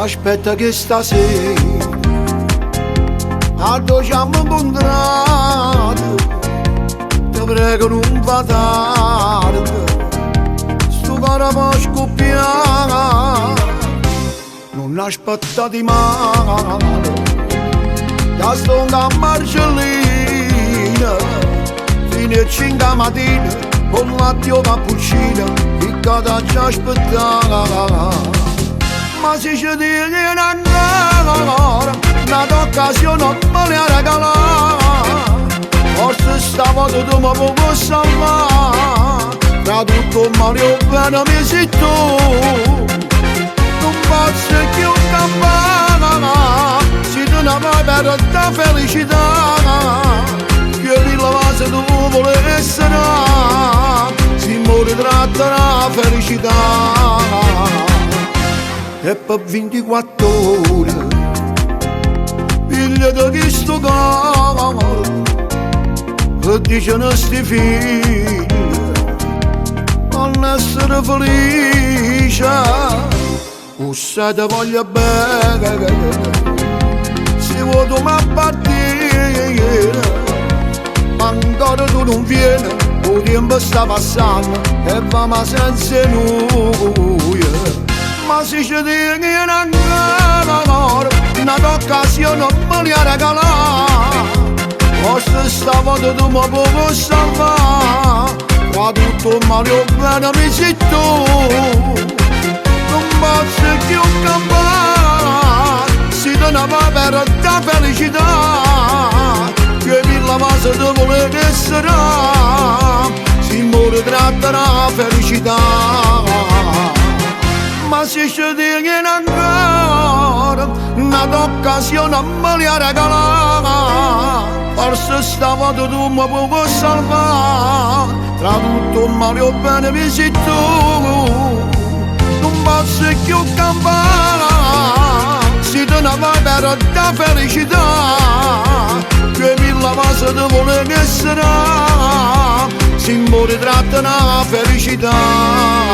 Aspetta che stasera a dove siamo incontrati, ti prego non fa tardi, sto cuore può scoppiare, non aspettati male, da sto in marcellina, fino a 5 mattina, con l'addio cappuccino, che cada ci aspettava. Ma se ci dici ancora, un'occasione non me la regalare, forse stavolta tu mi puoi salvare, tra tutto il male bene mi sei tu, non posso più campare, se tu non vai per la felicità, che mi lavase tu vuoi essere, si muore tratta la felicità. E per 24 ore pigliati questo cuore e dicono sti figli non essere felice o se ti voglio bene se vuoi tu mi partire ma ancora tu non vieni il tempo sta passando e va ma senza noi. Ma se ci dici ancora, un'occasione non me la regalare, forse stavolta tu mi puoi salvare, tra tutto il male bene mi sei tu, non posso più campare, se tu ne vai per la felicità, che mi lavase tu vuoi essere, si muore tratta la felicità. Ma se ci dici ancora, un'occasione non me la regalare, forse stavolta tu mi puoi salvare, tra tutto il male o bene mi sei tu, non posso più campare, se tu ne vai per la felicità, che mi lavase tu vuoi essere, si muore tratta la felicità.